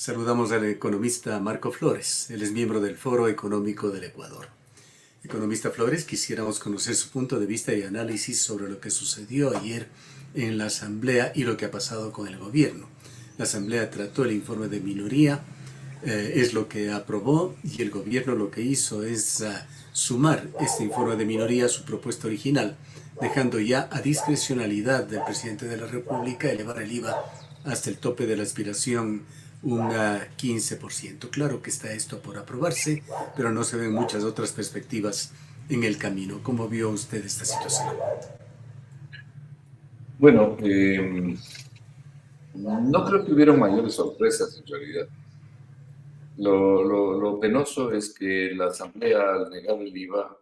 Saludamos al economista Marco Flores. Él es miembro del Foro Económico del Ecuador. Economista Flores, quisiéramos conocer su punto de vista y análisis sobre lo que sucedió ayer en la Asamblea y lo que ha pasado con el gobierno. La Asamblea trató el informe de minoría, es lo que aprobó, y el gobierno lo que hizo es sumar este informe de minoría a su propuesta original, dejando ya a discrecionalidad del presidente de la República elevar el IVA hasta el tope de la aspiración, un 15%. Claro que está esto por aprobarse, pero no se ven muchas otras perspectivas en el camino. ¿Cómo vio usted esta situación? Bueno, no creo que hubieran mayores sorpresas en realidad. Lo penoso es que la Asamblea, al negar el IVA,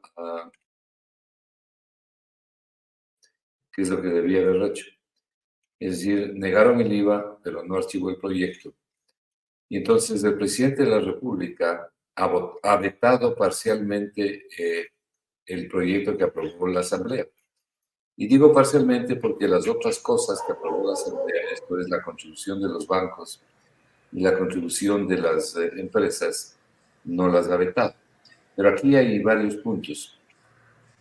que es lo que debía haber hecho, es decir, negaron el IVA, pero no archivó el proyecto. Y entonces el presidente de la República ha vetado parcialmente el proyecto que aprobó la Asamblea. Y digo parcialmente porque las otras cosas que aprobó la Asamblea, esto es la contribución de los bancos y la contribución de las empresas, no las ha vetado. Pero aquí hay varios puntos.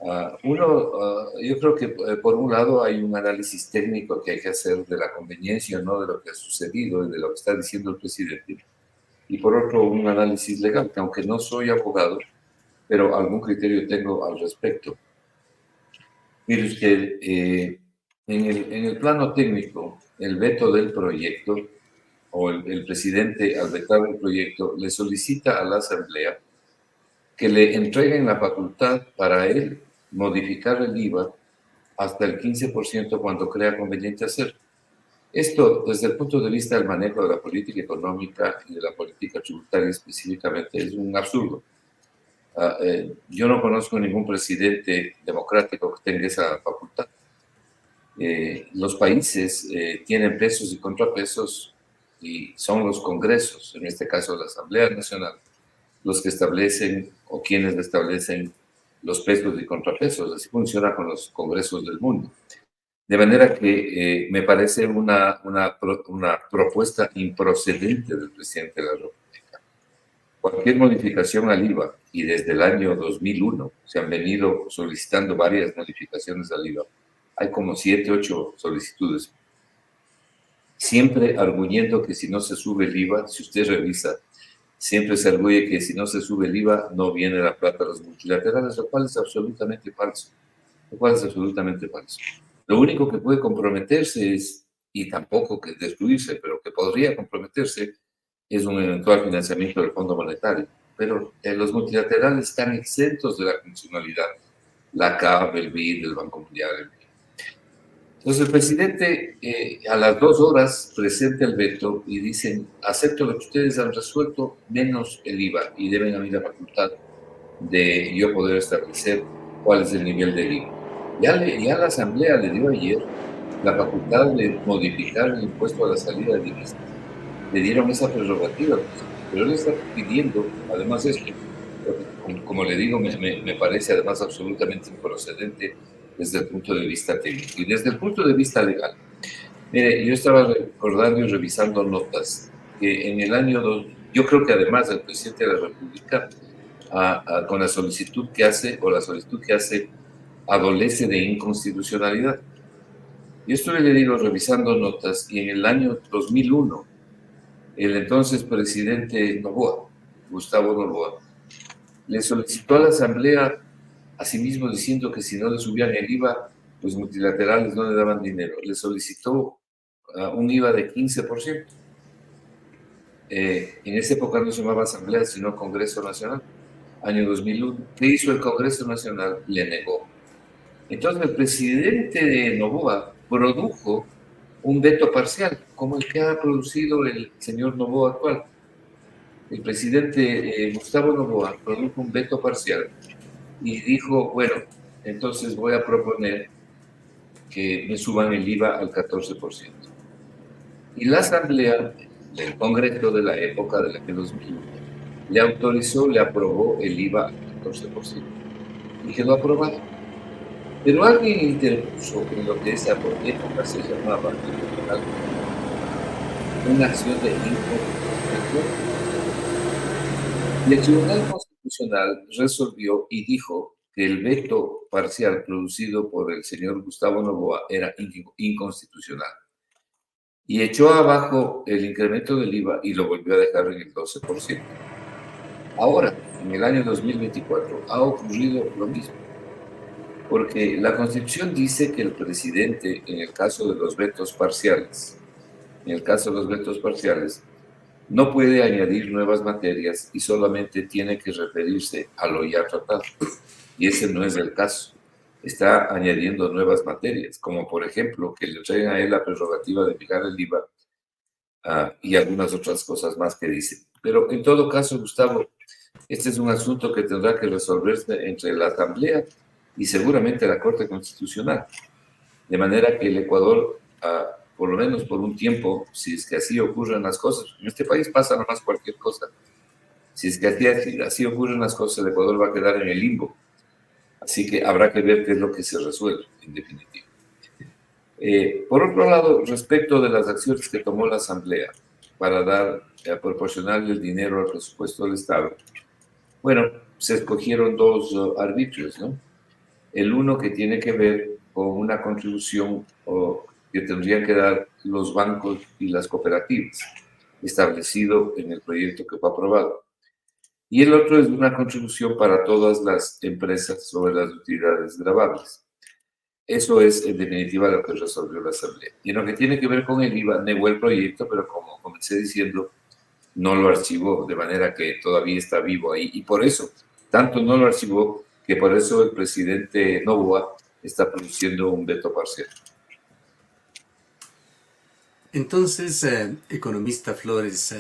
Yo creo que por un lado hay un análisis técnico que hay que hacer de la conveniencia o no de lo que ha sucedido y de lo que está diciendo el presidente. Y por otro, un análisis legal, que aunque no soy abogado, pero algún criterio tengo al respecto. Mire usted, en el plano técnico, el veto del proyecto, o el presidente al vetar el proyecto, le solicita a la Asamblea que le entreguen la facultad para él modificar el IVA hasta el 15% cuando crea conveniente hacerlo. Esto, desde el punto de vista del manejo de la política económica y de la política tributaria específicamente, es un absurdo. Yo no conozco ningún presidente democrático que tenga esa facultad. Los países tienen pesos y contrapesos y son los congresos, en este caso la Asamblea Nacional, los que establecen o quienes establecen los pesos y contrapesos. Así funciona con los congresos del mundo. De manera que me parece una propuesta improcedente del presidente de la República. Cualquier modificación al IVA, y desde el año 2001 se han venido solicitando varias modificaciones al IVA, hay como 7, 8 solicitudes, siempre arguyendo que si no se sube el IVA, si usted revisa, siempre se arguye que si no se sube el IVA no viene la plata a los multilaterales, lo cual es absolutamente falso. Lo único que puede comprometerse es, y tampoco que destruirse, pero que podría comprometerse, es un eventual financiamiento del Fondo Monetario. Pero los multilaterales están exentos de la condicionalidad, la CAF, el BID, el Banco Mundial, el BID. Entonces el presidente a las 2 horas presenta el veto y dicen: acepto lo que ustedes han resuelto menos el IVA, y deben a mí la facultad de yo poder establecer cuál es el nivel del IVA. Ya la Asamblea le dio ayer la facultad de modificar el impuesto a la salida de divisas. Le dieron esa prerrogativa, pero él está pidiendo, además esto, como le digo, me parece además absolutamente improcedente desde el punto de vista técnico. Y desde el punto de vista legal, mire, yo estaba recordando y revisando notas que en el año 2, yo creo que además el presidente de la República, con la solicitud que hace, adolece de inconstitucionalidad. Yo estuve, le digo, revisando notas, y en el año 2001, el entonces presidente Noboa, Gustavo Noboa, le solicitó a la Asamblea, asimismo diciendo que si no le subían el IVA, los multilaterales no le daban dinero. Le solicitó un IVA de 15%. En esa época no se llamaba Asamblea, sino Congreso Nacional, año 2001. ¿Qué hizo el Congreso Nacional? Le negó. Entonces el presidente de Noboa produjo un veto parcial, como el que ha producido el señor Noboa actual. El presidente Gustavo Noboa produjo un veto parcial y dijo: bueno, entonces voy a proponer que me suban el IVA al 14%. Y la Asamblea del Congreso de la época de la que 2001 le autorizó, le aprobó el IVA al 14%. Y quedó aprobado. Pero alguien interpuso en lo que esa época se llamaba una acción de inconstitucionalidad. Y el Tribunal Constitucional resolvió y dijo que el veto parcial producido por el señor Gustavo Noboa era inconstitucional. Y echó abajo el incremento del IVA y lo volvió a dejar en el 12%. Ahora, en el año 2024, ha ocurrido lo mismo, porque la Constitución dice que el presidente, en el caso de los vetos parciales, no puede añadir nuevas materias y solamente tiene que referirse a lo ya tratado. Y ese no es el caso. Está añadiendo nuevas materias, como por ejemplo que le traigan a él la prerrogativa de fijar el IVA y algunas otras cosas más que dice. Pero en todo caso, Gustavo, este es un asunto que tendrá que resolverse entre la Asamblea y seguramente la Corte Constitucional. De manera que el Ecuador, por lo menos por un tiempo, si es que así ocurren las cosas, en este país pasa nomás cualquier cosa. Si es que así ocurren las cosas, el Ecuador va a quedar en el limbo. Así que habrá que ver qué es lo que se resuelve, en definitiva. Por otro lado, respecto de las acciones que tomó la Asamblea para proporcionarle el dinero al presupuesto del Estado, bueno, se escogieron dos arbitrios, ¿no? El uno que tiene que ver con una contribución que tendrían que dar los bancos y las cooperativas, establecido en el proyecto que fue aprobado. Y el otro es una contribución para todas las empresas sobre las utilidades gravables. Eso es, en definitiva, lo que resolvió la Asamblea. Y en lo que tiene que ver con el IVA, negó el proyecto, pero como comencé diciendo, no lo archivó, de manera que todavía está vivo ahí. Y por eso, tanto no lo archivó, que por eso el presidente Noboa está produciendo un veto parcial. Entonces, economista Flores,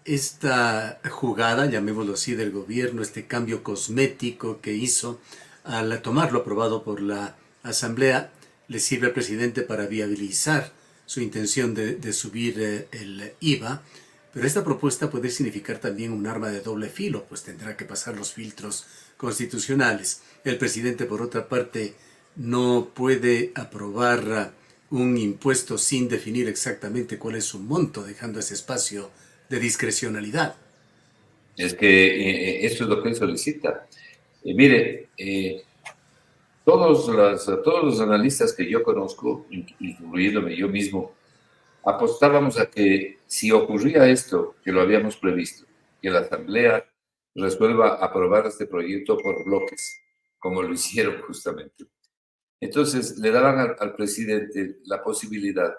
esta jugada, llamémoslo así, del gobierno, este cambio cosmético que hizo al tomarlo aprobado por la Asamblea, le sirve al presidente para viabilizar su intención de subir el IVA, pero esta propuesta puede significar también un arma de doble filo, pues tendrá que pasar los filtros constitucionales. El presidente, por otra parte, no puede aprobar un impuesto sin definir exactamente cuál es su monto, dejando ese espacio de discrecionalidad. Es que eso es lo que él solicita. Mire, todos los analistas que yo conozco, incluyéndome yo mismo, apostábamos a que si ocurría esto, que lo habíamos previsto, que la Asamblea resuelva aprobar este proyecto por bloques, como lo hicieron justamente. Entonces le daban al presidente la posibilidad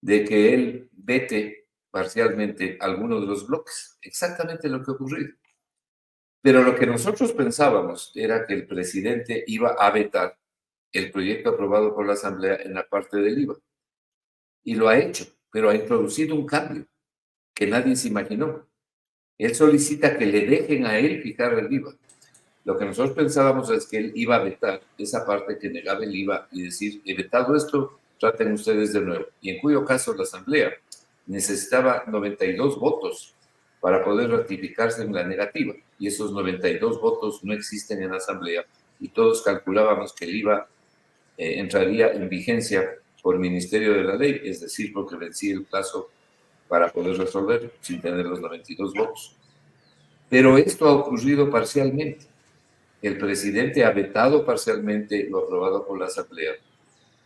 de que él vete parcialmente alguno de los bloques, exactamente lo que ocurrió. Pero lo que nosotros pensábamos era que el presidente iba a vetar el proyecto aprobado por la Asamblea en la parte del IVA. Y lo ha hecho, pero ha introducido un cambio que nadie se imaginó. Él solicita que le dejen a él fijar el IVA. Lo que nosotros pensábamos es que él iba a vetar esa parte que negaba el IVA y decir, he vetado esto, traten ustedes de nuevo. Y en cuyo caso la Asamblea necesitaba 92 votos para poder ratificarse en la negativa. Y esos 92 votos no existen en la Asamblea y todos calculábamos que el IVA entraría en vigencia por Ministerio de la Ley, es decir, porque vencía el plazo para poder resolver sin tener los 92 votos. Pero esto ha ocurrido parcialmente. El presidente ha vetado parcialmente lo aprobado por la Asamblea,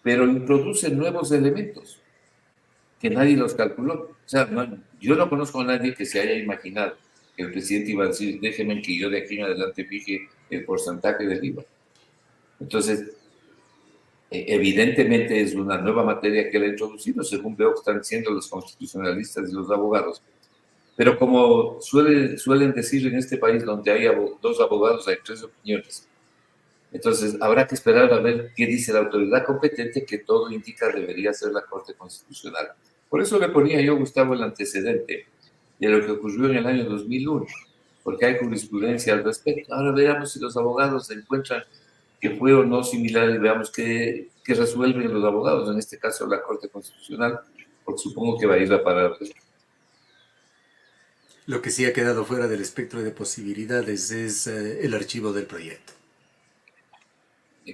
pero introduce nuevos elementos que nadie los calculó. O sea, yo no conozco a nadie que se haya imaginado que el presidente iba a decir, déjenme que yo de aquí en adelante fije el porcentaje del IVA. Entonces, evidentemente es una nueva materia que él ha introducido, según veo que están diciendo los constitucionalistas y los abogados. Pero como suelen decir en este país donde hay dos abogados, hay tres opiniones. Entonces, habrá que esperar a ver qué dice la autoridad competente, que todo indica debería ser la Corte Constitucional. Por eso le ponía yo, Gustavo, el antecedente de lo que ocurrió en el año 2001, porque hay jurisprudencia al respecto. Ahora veamos si los abogados encuentran que fue o no similar y veamos qué resuelven los abogados, en este caso la Corte Constitucional, porque supongo que va a ir a parar. Lo que sí ha quedado fuera del espectro de posibilidades es el archivo del proyecto.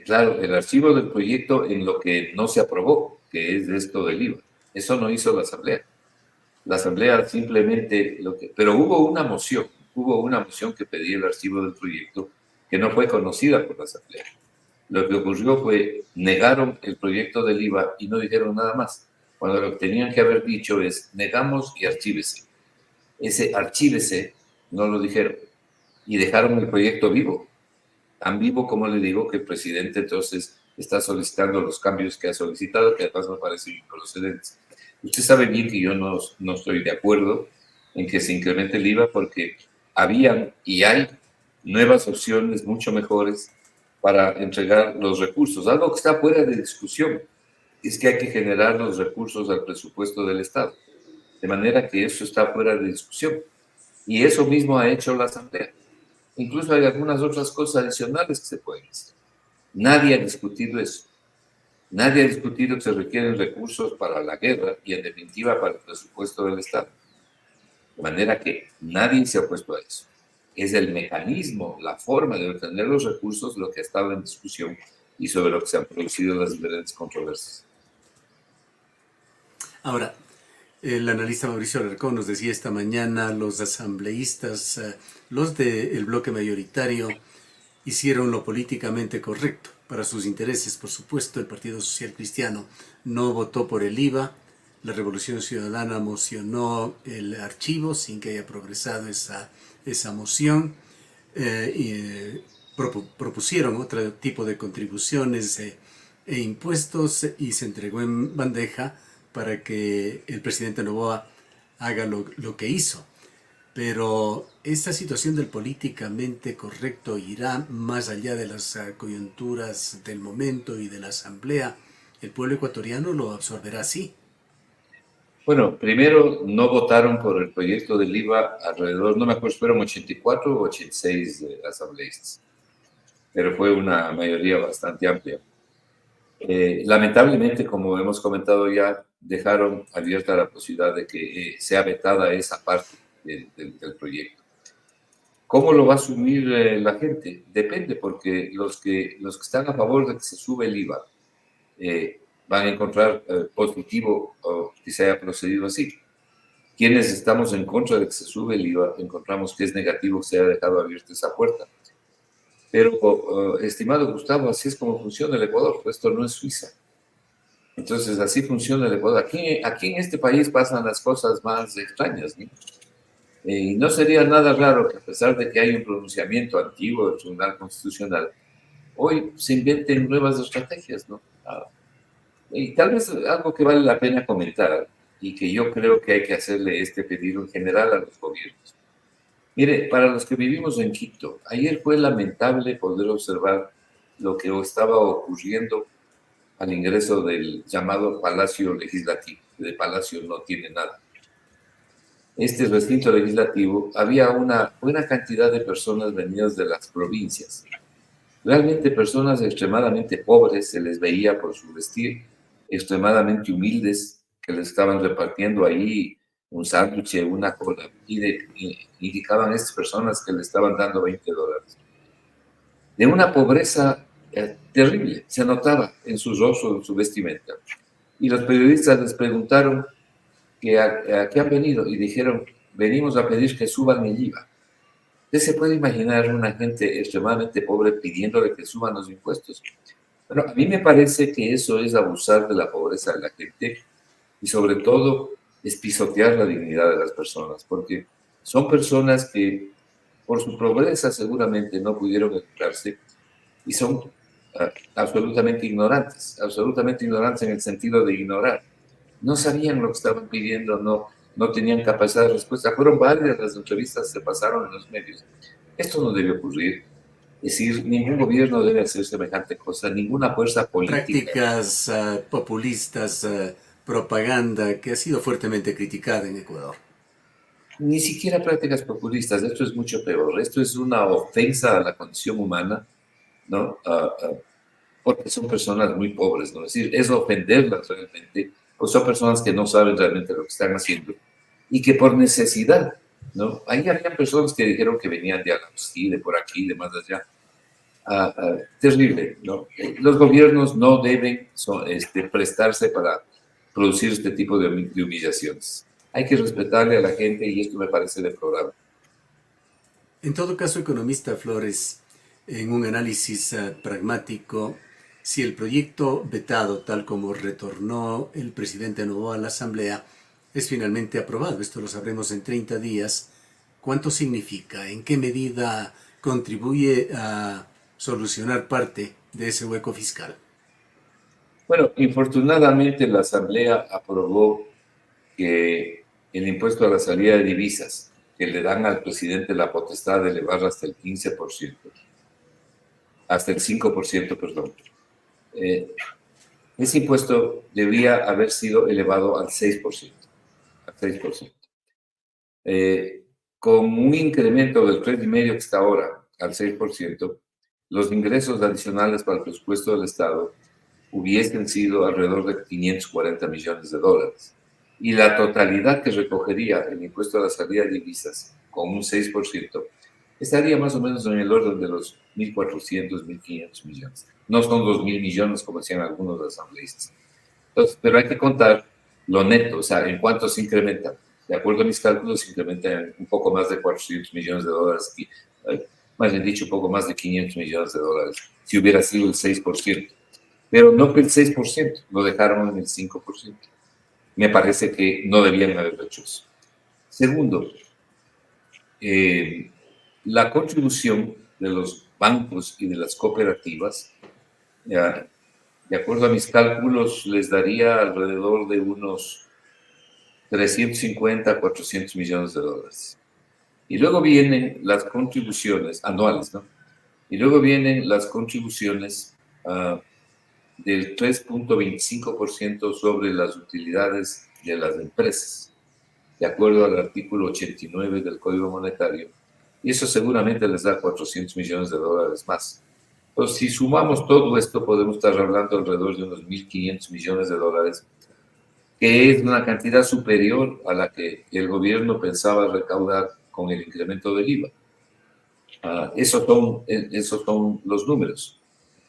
Claro, el archivo del proyecto en lo que no se aprobó, que es esto del IVA. Eso no hizo la Asamblea. La Asamblea simplemente, pero hubo una moción que pedía el archivo del proyecto que no fue conocida por la Asamblea. Lo que ocurrió fue, negaron el proyecto del IVA y no dijeron nada más, cuando lo que tenían que haber dicho es, negamos y archívese. Ese archívese no lo dijeron y dejaron el proyecto vivo, tan vivo como le digo que el presidente entonces está solicitando los cambios que ha solicitado, que además me parecen improcedentes. Usted sabe bien que yo no estoy de acuerdo en que se incremente el IVA porque habían y hay nuevas opciones mucho mejores para entregar los recursos. Algo que está fuera de discusión es que hay que generar los recursos al presupuesto del Estado, de manera que eso está fuera de discusión. Y eso mismo ha hecho la Asamblea. Incluso hay algunas otras cosas adicionales que se pueden hacer. Nadie ha discutido eso. Nadie ha discutido que se requieren recursos para la guerra y, en definitiva, para el presupuesto del Estado. De manera que nadie se ha opuesto a eso. Es el mecanismo, la forma de obtener los recursos lo que ha estado en discusión y sobre lo que se han producido las diferentes controversias. Ahora, el analista Mauricio Alarcón nos decía esta mañana, los asambleístas, los del bloque mayoritario, hicieron lo políticamente correcto para sus intereses. Por supuesto, el Partido Social Cristiano no votó por el IVA. La Revolución Ciudadana mocionó el archivo sin que haya progresado esa moción. Propusieron otro tipo de contribuciones e impuestos y se entregó en bandeja para que el presidente Noboa haga lo que hizo. Pero esta situación del políticamente correcto irá más allá de las coyunturas del momento y de la asamblea. ¿El pueblo ecuatoriano lo absorberá así? Bueno, primero no votaron por el proyecto del IVA alrededor, no me acuerdo, fueron 84 o 86 asambleístas, pero fue una mayoría bastante amplia. Lamentablemente, como hemos comentado ya, dejaron abierta la posibilidad de que sea vetada esa parte del proyecto. ¿Cómo lo va a asumir la gente? Depende, porque los que están a favor de que se sube el IVA van a encontrar positivo que se haya procedido así. Quienes estamos en contra de que se sube el IVA, encontramos que es negativo que se haya dejado abierta esa puerta. Pero, estimado Gustavo, así es como funciona el Ecuador. Esto no es Suiza. Entonces, así funciona el Ecuador. Aquí en este país pasan las cosas más extrañas, ¿no? Y no sería nada raro que, a pesar de que hay un pronunciamiento antiguo del Tribunal Constitucional, hoy se inventen nuevas estrategias, ¿no? Y tal vez algo que vale la pena comentar y que yo creo que hay que hacerle este pedido en general a los gobiernos. Mire, para los que vivimos en Quito, ayer fue lamentable poder observar lo que estaba ocurriendo al ingreso del llamado Palacio Legislativo. De Palacio no tiene nada. Este recinto legislativo había una buena cantidad de personas venidas de las provincias. Realmente personas extremadamente pobres, se les veía por su vestir, extremadamente humildes, que les estaban repartiendo ahí un sándwich, una cola, y indicaban a estas personas que le estaban dando $20. De una pobreza terrible, se notaba en su rostro, en su vestimenta. Y los periodistas les preguntaron a qué han venido, y dijeron, venimos a pedir que suban el IVA. ¿Usted se puede imaginar una gente extremadamente pobre pidiéndole que suban los impuestos? Bueno, a mí me parece que eso es abusar de la pobreza de la gente y, sobre todo, es pisotear la dignidad de las personas, porque son personas que por su pobreza seguramente no pudieron educarse y son absolutamente ignorantes en el sentido de ignorar. No sabían lo que estaban pidiendo, no tenían capacidad de respuesta. Fueron varias las entrevistas que se pasaron en los medios. Esto no debe ocurrir. Es decir, ningún gobierno debe hacer semejante cosa, ninguna fuerza política. Prácticas populistas, propaganda que ha sido fuertemente criticada en Ecuador. Ni siquiera prácticas populistas, esto es mucho peor. Esto es una ofensa a la condición humana, ¿no? Porque son personas muy pobres, ¿no? Es decir, es ofenderlas realmente, pues son personas que no saben realmente lo que están haciendo y que por necesidad, ¿no? Ahí había personas que dijeron que venían de Alamosí, de por aquí, de más allá. Terrible, ¿no? Los gobiernos no deben prestarse para producir este tipo de humillaciones. hay que respetarle a la gente y esto me parece deplorable. En todo caso, economista Flores, en un análisis pragmático, si el proyecto vetado, tal como retornó el presidente Noboa a la Asamblea, es finalmente aprobado, esto lo sabremos en 30 días, ¿cuánto significa? ¿En qué medida contribuye a solucionar parte de ese hueco fiscal? Bueno, infortunadamente la Asamblea aprobó que el impuesto a la salida de divisas, que le dan al presidente la potestad de elevar hasta el 15%, hasta el 5%, perdón, ese impuesto debía haber sido elevado al 6%. Al 6%. Con un incremento del 3,5% que está ahora al 6%, los ingresos adicionales para el presupuesto del Estado hubiesen sido alrededor de 540 millones de dólares. Y la totalidad que recogería el impuesto a la salida de divisas con un 6% estaría más o menos en el orden de los 1.400, 1.500 millones. No son 2.000 millones como decían algunos asambleístas. Entonces, pero hay que contar lo neto, o sea, en cuánto se incrementa. De acuerdo a mis cálculos, se incrementa en un poco más de 400 millones de dólares, más bien dicho, un poco más de 500 millones de dólares, si hubiera sido el 6%. Pero no que el 6%, lo dejaron en el 5%. Me parece que no debían haberlo hecho eso. Segundo, la contribución de los bancos y de las cooperativas, de acuerdo a mis cálculos, les daría alrededor de unos 350 a 400 millones de dólares. Y luego vienen las contribuciones anuales, ¿no? Y luego vienen las contribuciones del 3,25% sobre las utilidades de las empresas, de acuerdo al artículo 89 del Código Monetario. Y eso seguramente les da 400 millones de dólares más. Entonces, si sumamos todo esto, podemos estar hablando alrededor de unos 1.500 millones de dólares, que es una cantidad superior a la que el gobierno pensaba recaudar con el incremento del IVA. Esos son los números.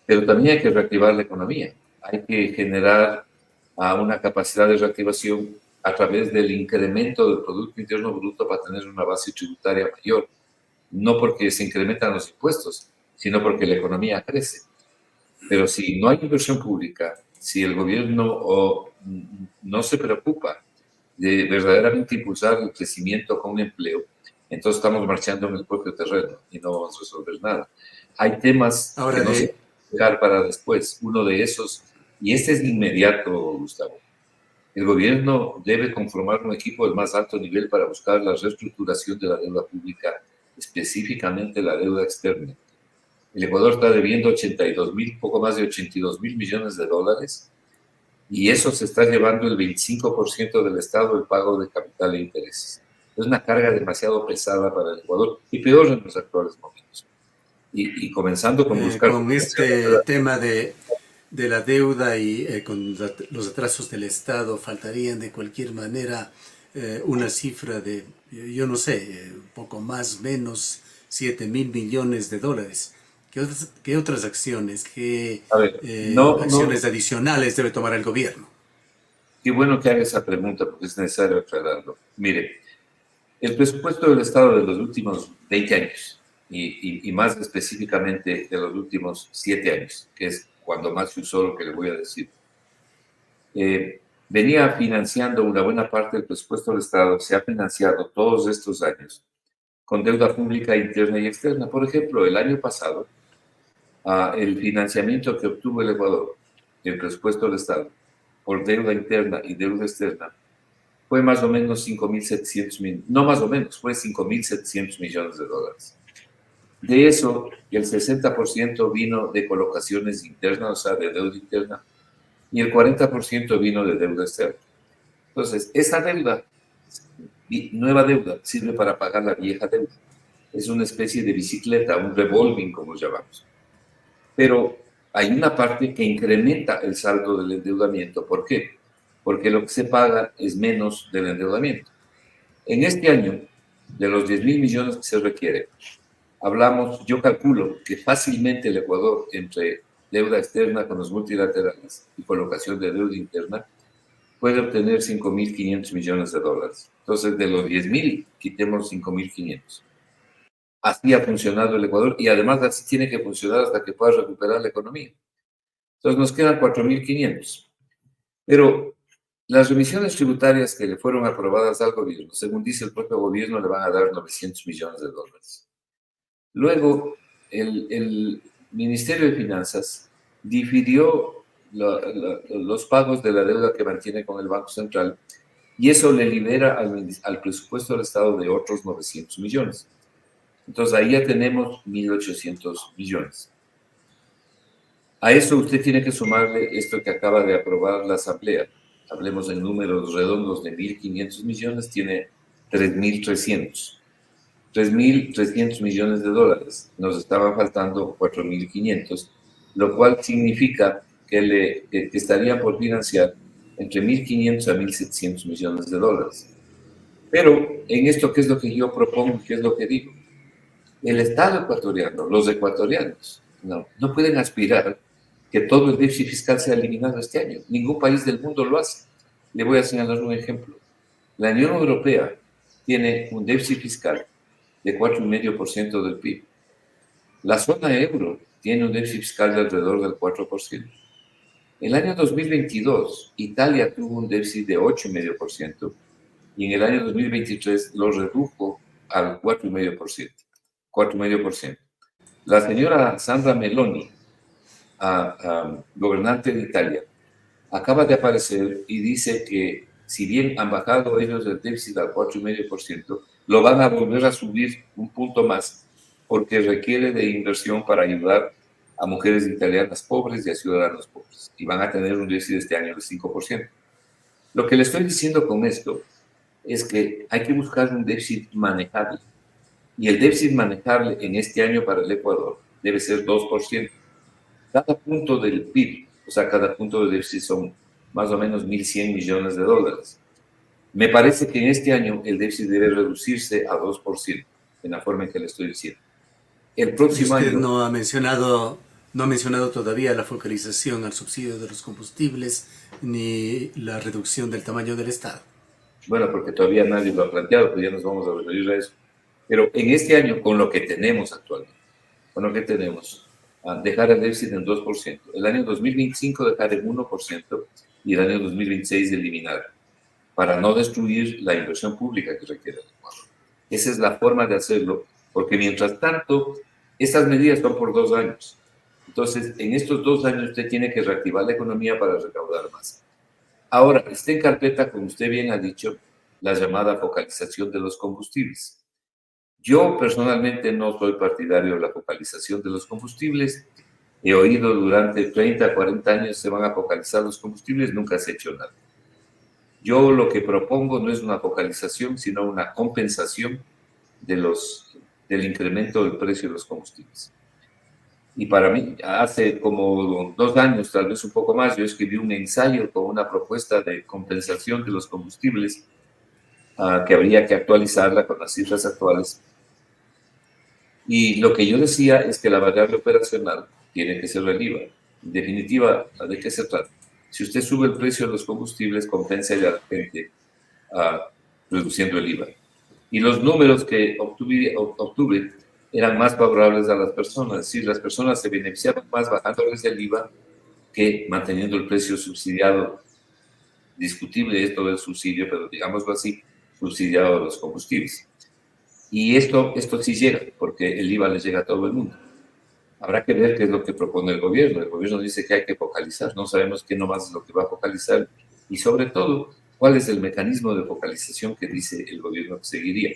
Pero también hay que reactivar la economía. Hay que generar una capacidad de reactivación a través del incremento del Producto Interno Bruto para tener una base tributaria mayor. No porque se incrementan los impuestos, sino porque la economía crece. Pero si no hay inversión pública, si el gobierno no se preocupa de verdaderamente impulsar el crecimiento con empleo, entonces estamos marchando en el propio terreno y no vamos a resolver nada. Hay temas Ahora, que no se pueden dejar para después. Uno de esos, y este es inmediato, Gustavo, el gobierno debe conformar un equipo del más alto nivel para buscar la reestructuración de la deuda pública, específicamente la deuda externa. El Ecuador está debiendo 82,000, poco más de 82,000 millones de dólares, y eso se está llevando el 25% del Estado el pago de capital e intereses. Es una carga demasiado pesada para el Ecuador y peor en los actuales momentos. Y comenzando con buscar... con este tema de la deuda y con los atrasos del Estado, faltarían de cualquier manera una cifra de, yo no sé, un poco más, menos, 7.000 millones de dólares. ¿Qué otras acciones, qué A ver, acciones adicionales debe tomar el gobierno? Qué bueno que haga esa pregunta porque es necesario aclararlo. Mire, el presupuesto del Estado de los últimos 20 años y más específicamente de los últimos 7 años, que es cuando más se usó lo que le voy a decir, venía financiando una buena parte del presupuesto del Estado, se ha financiado todos estos años con deuda pública interna y externa. Por ejemplo, el año pasado, el financiamiento que obtuvo el Ecuador del presupuesto del Estado por deuda interna y deuda externa fue más o menos 5.700 no más o menos, fue 5.700 millones de dólares. De eso, el 60% vino de colocaciones internas, o sea, de deuda interna, y el 40% vino de deuda externa. Entonces, esa deuda, nueva deuda, sirve para pagar la vieja deuda. Es una especie de bicicleta, un revolving, como llamamos. Pero hay una parte que incrementa el saldo del endeudamiento. ¿Por qué? Porque lo que se paga es menos del endeudamiento. En este año, de los 10.000 millones que se requiere, hablamos, yo calculo que fácilmente el Ecuador, entre deuda externa con los multilaterales y colocación de deuda interna, puede obtener 5.500 millones de dólares. Entonces, de los 10.000, quitemos 5.500. Así ha funcionado el Ecuador y además así tiene que funcionar hasta que pueda recuperar la economía. Entonces, nos quedan 4.500. Pero las remisiones tributarias que le fueron aprobadas al gobierno, según dice el propio gobierno, le van a dar 900 millones de dólares. Luego, el Ministerio de Finanzas difirió los pagos de la deuda que mantiene con el Banco Central y eso le libera al presupuesto del Estado de otros 900 millones. Entonces, ahí ya tenemos 1.800 millones. A eso usted tiene que sumarle esto que acaba de aprobar la Asamblea. Hablemos en números redondos de 1.500 millones, tiene 3.300. 3.300 millones de dólares. Nos estaban faltando 4.500, lo cual significa que estaría por financiar entre 1.500 a 1.700 millones de dólares. Pero en esto, ¿qué es lo que yo propongo? ¿Qué es lo que digo? El Estado ecuatoriano, los ecuatorianos, no pueden aspirar que todo el déficit fiscal sea eliminado este año. Ningún país del mundo lo hace. Le voy a señalar un ejemplo. La Unión Europea tiene un déficit fiscal de 4,5% del PIB. La zona euro tiene un déficit fiscal de alrededor del 4%. En el año 2022, Italia tuvo un déficit de 8,5% y en el año 2023 lo redujo al 4,5%. 4,5%. La señora Sandra Meloni, gobernante de Italia, acaba de aparecer y dice que si bien han bajado ellos el déficit al 4,5%, lo van a volver a subir un punto más porque requiere de inversión para ayudar a mujeres italianas pobres y a ciudadanos pobres. Y van a tener un déficit este año del 5%. Lo que le estoy diciendo con esto es que hay que buscar un déficit manejable. Y el déficit manejable en este año para el Ecuador debe ser 2%. Cada punto del PIB, o sea, cada punto de déficit son más o menos 1.100 millones de dólares. Me parece que en este año el déficit debe reducirse a 2%, en la forma en que le estoy diciendo. El Y próximo usted año, no ha mencionado todavía la focalización al subsidio de los combustibles ni la reducción del tamaño del Estado. bueno, porque todavía nadie lo ha planteado, pues ya nos vamos a referir a eso. Pero en este año, con lo que tenemos actualmente, con lo que tenemos, dejar el déficit en 2%. El año 2025 dejar en 1% y el año 2026 eliminar, para no destruir la inversión pública que requiere el Ecuador. Esa es la forma de hacerlo, porque mientras tanto, estas medidas son por 2 años. Entonces, en estos 2 años usted tiene que reactivar la economía para recaudar más. Ahora, está en carpeta, como usted bien ha dicho, la llamada focalización de los combustibles. Yo personalmente no soy partidario de la focalización de los combustibles. He oído durante 30, 40 años se van a focalizar los combustibles, nunca se ha hecho nada. Yo lo que propongo no es una focalización, sino una compensación del incremento del precio de los combustibles. Y para mí, hace como 2 años, tal vez un poco más, yo escribí un ensayo con una propuesta de compensación de los combustibles que habría que actualizarla con las cifras actuales. Y lo que yo decía es que la variable operacional tiene que ser el IVA. En definitiva, ¿de qué se trata? Si usted sube el precio de los combustibles, compensa a la gente reduciendo el IVA. Y los números que obtuve eran más favorables a las personas, es decir, las personas se beneficiaban más bajándoles el IVA que manteniendo el precio subsidiado. Discutible esto del subsidio, pero digámoslo así, subsidiado a los combustibles. Y esto sí llega, porque el IVA le llega a todo el mundo. Habrá que ver qué es lo que propone el gobierno. El gobierno dice que hay que focalizar, no sabemos qué nomás es lo que va a focalizar y sobre todo, cuál es el mecanismo de focalización que dice el gobierno que seguiría.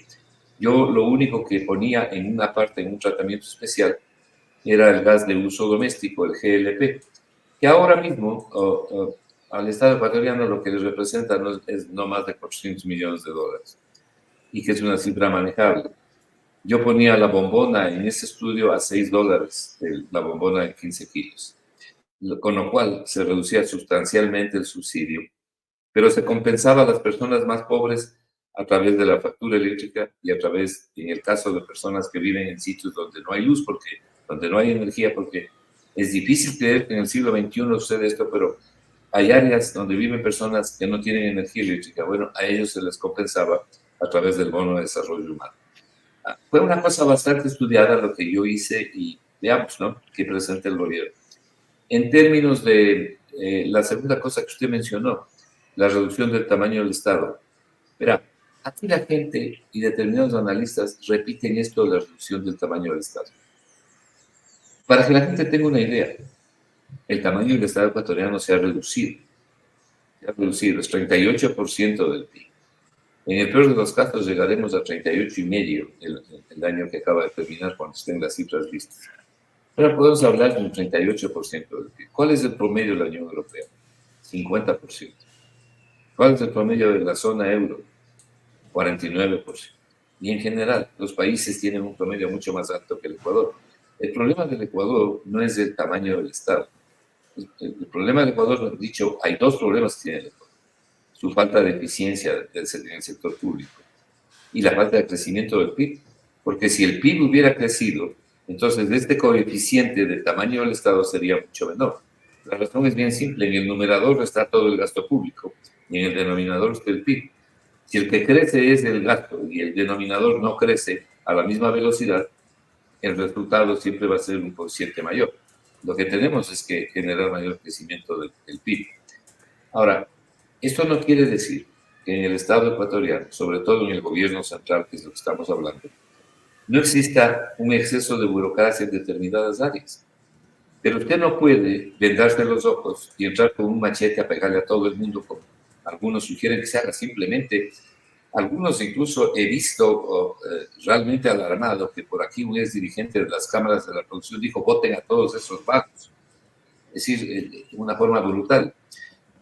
Yo lo único que ponía en una parte, en un tratamiento especial, era el gas de uso doméstico, el GLP, que ahora mismo al Estado ecuatoriano lo que le representa es no más de 400 millones de dólares y que es una cifra manejable. Yo ponía la bombona en ese estudio a $6, la bombona de 15 kilos, con lo cual se reducía sustancialmente el subsidio, pero se compensaba a las personas más pobres a través de la factura eléctrica y a través, en el caso de personas que viven en sitios donde no hay luz, donde no hay energía, porque es difícil creer que en el siglo XXI sucede esto, pero hay áreas donde viven personas que no tienen energía eléctrica. Bueno, a ellos se les compensaba a través del bono de desarrollo humano. Fue una cosa bastante estudiada lo que yo hice y veamos, ¿no?, qué presenta el gobierno. En términos de la segunda cosa que usted mencionó, la reducción del tamaño del Estado. Verá, aquí la gente y determinados analistas repiten esto de la reducción del tamaño del Estado. Para que la gente tenga una idea, el tamaño del Estado ecuatoriano se ha reducido. Se ha reducido, es 38% del PIB. En el peor de los casos llegaremos a 38,5% el año que acaba de terminar cuando estén las cifras listas. Ahora podemos hablar de un 38% del PIB. ¿Cuál es el promedio de la Unión Europea? 50%. ¿Cuál es el promedio de la zona euro? 49%. Y en general, los países tienen un promedio mucho más alto que el Ecuador. El problema del Ecuador no es el tamaño del Estado. El problema del Ecuador, dicho, hay dos problemas que tiene el Ecuador. Su falta de eficiencia en el sector público y la falta de crecimiento del PIB. Porque si el PIB hubiera crecido, entonces este coeficiente del tamaño del Estado sería mucho menor. La razón es bien simple. En el numerador está todo el gasto público y en el denominador está el PIB. Si el que crece es el gasto y el denominador no crece a la misma velocidad, el resultado siempre va a ser un cociente mayor. Lo que tenemos es que generar mayor crecimiento del PIB. Ahora, esto no quiere decir que en el Estado ecuatoriano, sobre todo en el gobierno central, que es lo que estamos hablando, no exista un exceso de burocracia en determinadas áreas. Pero usted no puede vendarse los ojos y entrar con un machete a pegarle a todo el mundo, como algunos sugieren que se haga. Simplemente, algunos incluso he visto realmente alarmado que por aquí un ex dirigente de las cámaras de la producción dijo: voten a todos esos vagos. Es decir, de una forma brutal.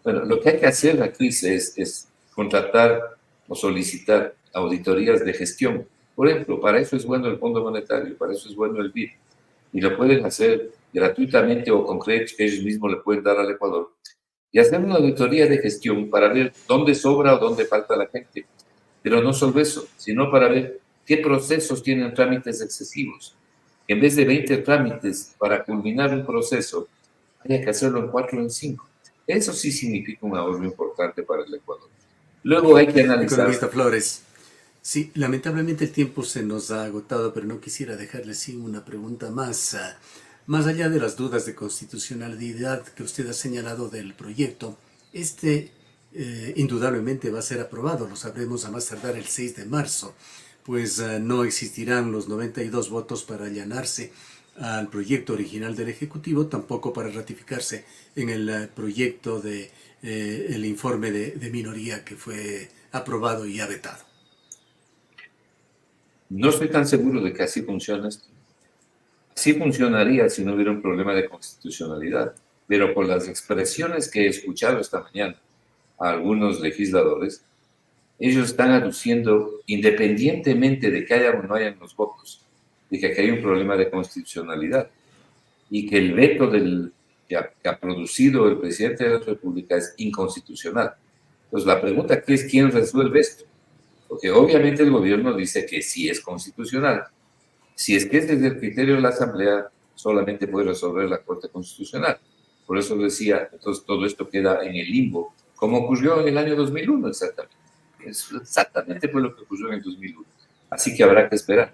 Bueno, lo que hay que hacer aquí es contratar o solicitar auditorías de gestión. Por ejemplo, para eso es bueno el Fondo Monetario, para eso es bueno el BID. Y lo pueden hacer gratuitamente o con créditos que ellos mismos le pueden dar al Ecuador. Y hacer una auditoría de gestión para ver dónde sobra o dónde falta la gente. Pero no solo eso, sino para ver qué procesos tienen trámites excesivos. En vez de 20 trámites para culminar un proceso, haya que hacerlo en 4 o en 5. Eso sí significa un ahorro importante para el Ecuador. Luego hay que analizar. Economista Flores, sí, lamentablemente el tiempo se nos ha agotado, pero no quisiera dejarle sin una pregunta más. Más allá de las dudas de constitucionalidad que usted ha señalado del proyecto, este indudablemente va a ser aprobado, lo sabremos a más tardar el 6 de marzo, pues no existirán los 92 votos para allanarse al proyecto original del Ejecutivo, tampoco para ratificarse en el proyecto de el informe de minoría que fue aprobado y ya vetado. No estoy tan seguro de que así funcione esto. Sí funcionaría si no hubiera un problema de constitucionalidad, pero por las expresiones que he escuchado esta mañana a algunos legisladores, ellos están aduciendo, independientemente de que haya o no hayan los votos, de que aquí hay un problema de constitucionalidad y que el veto que ha producido el presidente de la República es inconstitucional. Entonces la pregunta aquí es: ¿quién resuelve esto? Porque obviamente el gobierno dice que sí es constitucional. Si es que es desde el criterio de la Asamblea, solamente puede resolver la Corte Constitucional. Por eso decía, entonces todo esto queda en el limbo, como ocurrió en el año 2001 exactamente. Exactamente fue lo que ocurrió en el 2001. Así que habrá que esperar.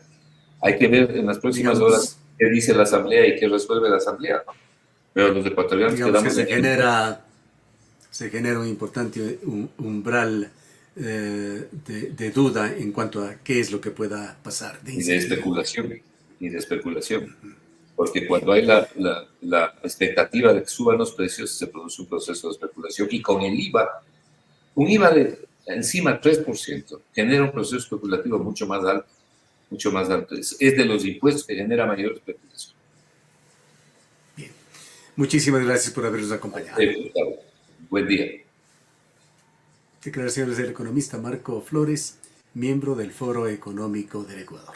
Hay que ver en las próximas horas qué dice la Asamblea y qué resuelve la Asamblea, ¿no? Pero los ecuatorianos Digamos que quedamos se genera un importante umbral de duda en cuanto a qué es lo que pueda pasar. Y de especulación, y de especulación. Porque cuando hay la expectativa de que suban los precios, se produce un proceso de especulación. Y con el IVA, un IVA de encima 3%, genera un proceso especulativo mucho más alto. Mucho más alto. Es de los impuestos que genera mayor especulación. Bien. Muchísimas gracias por habernos acompañado. Buen día. Declaraciones del economista Marco Flores, miembro del Foro Económico del Ecuador.